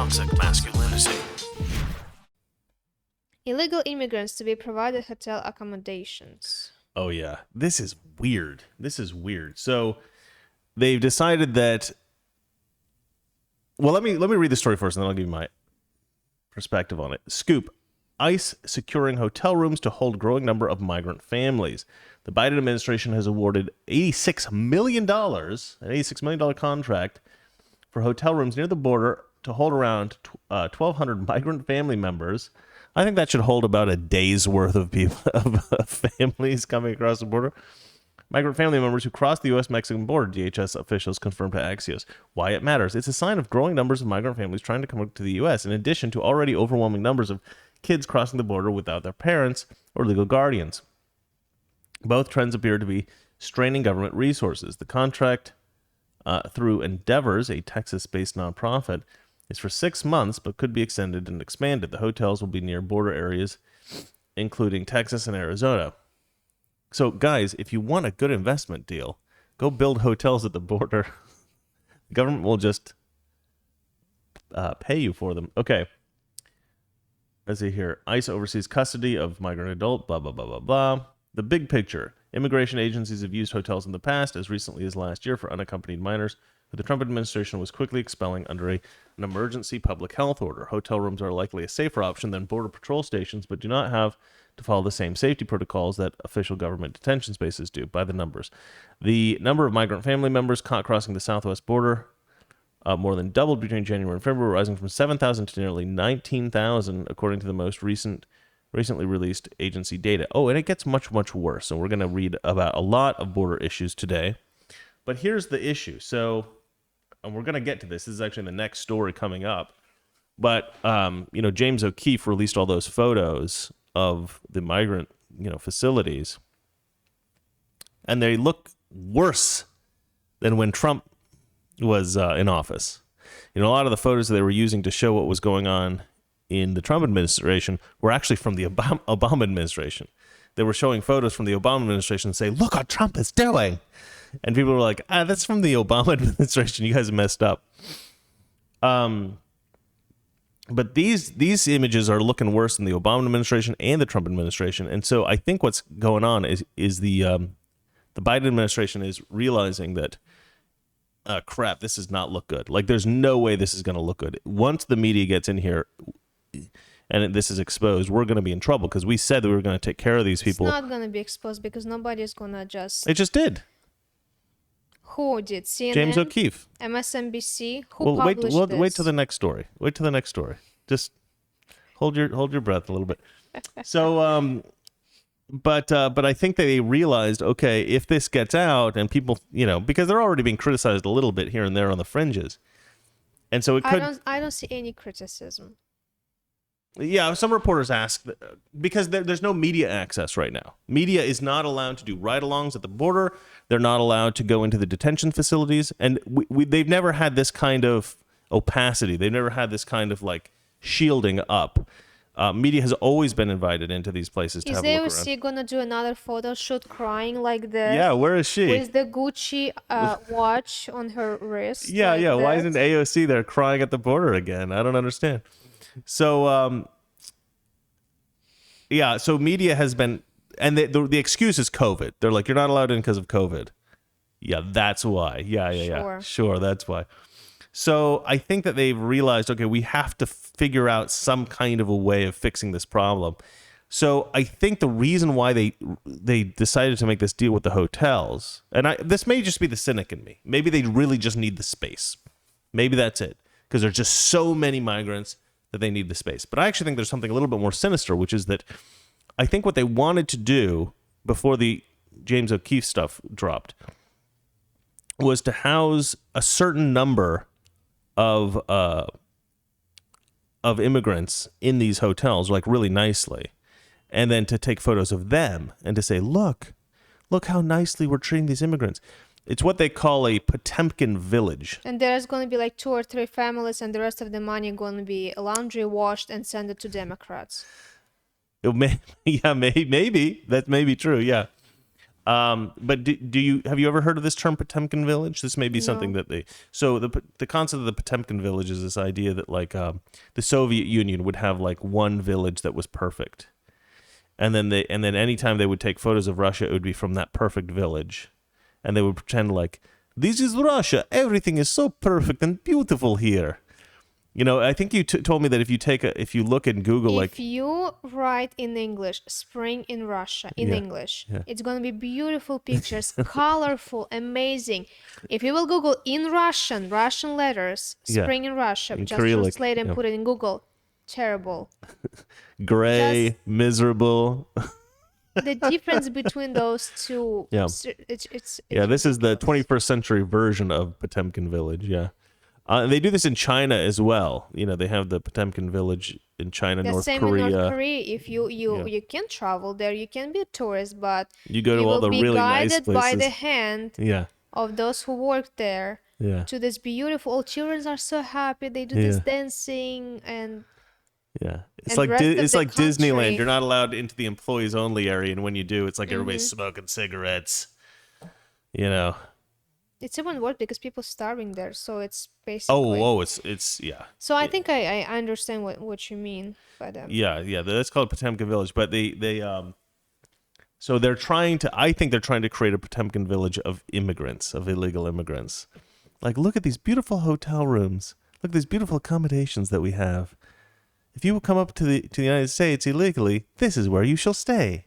toxic masculinity. Illegal immigrants to be provided hotel accommodations. Oh yeah, this is weird. So they've decided that. Well, let me read the story first, and then I'll give you my perspective on it. Scoop: ICE securing hotel rooms to hold growing number of migrant families. The Biden administration has awarded $86 million, an $86 million contract for hotel rooms near the border to hold around 1,200 migrant family members. I think that should hold about a day's worth of people, of families coming across the border. Migrant family members who cross the U.S.-Mexican border, DHS officials confirmed to Axios. Why it matters. It's a sign of growing numbers of migrant families trying to come to the U.S., in addition to already overwhelming numbers of kids crossing the border without their parents or legal guardians. Both trends appear to be straining government resources. The contract through Endeavors, a Texas-based nonprofit, is for 6 months, but could be extended and expanded. The hotels will be near border areas, including Texas and Arizona. So, guys, if you want a good investment deal, go build hotels at the border. The government will just pay you for them. Okay. Let's see here. ICE oversees custody of migrant adult, blah, blah, blah, blah, blah. The big picture. Immigration agencies have used hotels in the past, as recently as last year, for unaccompanied minors, who the Trump administration was quickly expelling under an emergency public health order. Hotel rooms are likely a safer option than border patrol stations, but do not have to follow the same safety protocols that official government detention spaces do, by the numbers. The number of migrant family members caught crossing the southwest border more than doubled between January and February, rising from 7,000 to nearly 19,000, according to the most recently released agency data. Oh, and it gets much, much worse. So we're going to read about a lot of border issues today. But here's the issue. So, and we're going to get to this. This is actually the next story coming up. But, James O'Keefe released all those photos of the migrant, facilities. And they look worse than when Trump was in office. A lot of the photos that they were using to show what was going on in the Trump administration were actually from the Obama administration. They were showing photos from the Obama administration and say, look what Trump is doing. And people were like, that's from the Obama administration. You guys messed up. But these images are looking worse than the Obama administration and the Trump administration. And so I think what's going on is the Biden administration is realizing that, crap, this does not look good. Like, there's no way this is going to look good. Once the media gets in here and this is exposed, we're going to be in trouble, because we said that we were going to take care of these people. It's not going to be exposed because nobody's going to just... It just did. Who did? CNN? James O'Keefe. MSNBC? Who published this? Wait till the next story. Just hold your breath a little bit. So, but I think they realized, okay, if this gets out and people, because they're already being criticized a little bit here and there on the fringes, and so it could. I don't see any criticism. Yeah, some reporters ask, because there's no media access right now. Media is not allowed to do ride-alongs at the border. They're not allowed to go into the detention facilities, and they've never had this kind of opacity. They've never had this kind of shielding up. Media has always been invited into these places to have a look around. Is AOC gonna do another photo shoot crying like this? Yeah, where is she? With the Gucci watch on her wrist. Yeah. Why isn't AOC there crying at the border again? I don't understand. So, so media has been, and the excuse is COVID. They're like, you're not allowed in because of COVID. Yeah, that's why. Yeah. Sure, that's why. So I think that they've realized, okay, we have to figure out some kind of a way of fixing this problem. So I think the reason why they decided to make this deal with the hotels, and this may just be the cynic in me. Maybe they really just need the space. Maybe that's it, because there's just so many migrants that they need the space. But I actually think there's something a little bit more sinister, which is that I think what they wanted to do before the James O'Keefe stuff dropped was to house a certain number of immigrants in these hotels, really nicely, and then to take photos of them and to say, look how nicely we're treating these immigrants. It's what they call a Potemkin village. And there's going to be 2 or 3 families, and the rest of the money going to be laundry washed and send it to Democrats. Maybe that may be true. Yeah, But do you have you ever heard of this term Potemkin village? This may be something No. that the concept of the Potemkin village is this idea that like the Soviet Union would have like one village that was perfect, and then anytime they would take photos of Russia, it would be from that perfect village, and they would pretend like this is Russia, everything is so perfect and beautiful here. You know, I think you told me that if you look in Google, If like you write in English, spring in Russia, in Yeah, English, yeah. it's gonna be beautiful pictures, colorful, amazing. If you will Google in Russian letters, Yeah, spring in Russia, in just Cyrillic, translate and yeah. put it in Google. Terrible. Gray, Just miserable. the difference between those two, Yeah. it's Yeah, this is the ridiculous. 21st century version of Potemkin Village. Yeah, and they do this in China as well. You know, they have the Potemkin Village in China, The North same in North Korea. Korea. If you Yeah. you can travel there, you can be a tourist, but You go to you all will the be really nice guided by the places. hand Yeah, of those who work there yeah, to this beautiful. All children are so happy. They do this yeah, dancing yeah. It's and like rest of it's the like Disneyland. You're country. not allowed into the employees only area, and when you do, it's like everybody's Hmm. smoking cigarettes. You know. It's even worse because people starving there. So it's Oh, basically. oh, it's yeah. So I think I understand what you mean, but Yeah, yeah, that's called Potemkin Village. But so they're trying to. I think they're trying to create a Potemkin village of immigrants, of illegal immigrants. Like, look at these beautiful hotel rooms. Look at these beautiful accommodations that we have. If you will come up to the United States illegally, this is where you shall stay.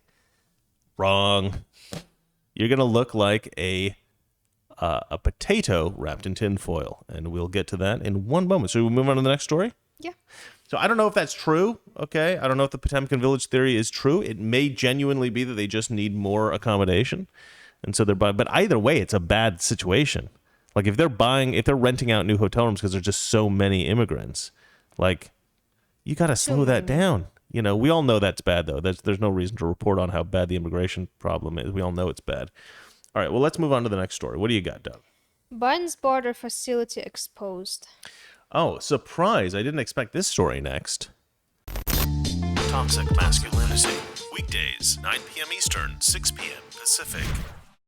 Wrong. You're gonna look like a potato wrapped in tin foil, and we'll get to that in one moment. So we move on to the next story. yeah. So I don't know if that's true. Okay, I don't know if the Potemkin Village theory is true. It may genuinely be that they just need more accommodation, and so they're buying. But either way, it's a bad situation. Like if they're renting out new hotel rooms because there's just so many immigrants, like you got to slow that many. down. You know, we all know that's bad though. There's no reason to report on how bad the immigration problem is. We all know it's bad. All right, well let's move on to the next story. What do you got, Doug? Biden's border facility exposed. Oh, surprise! I didn't expect this story next. Toxic Masculinity. Weekdays, 9 p.m. Eastern, 6 p.m. Pacific.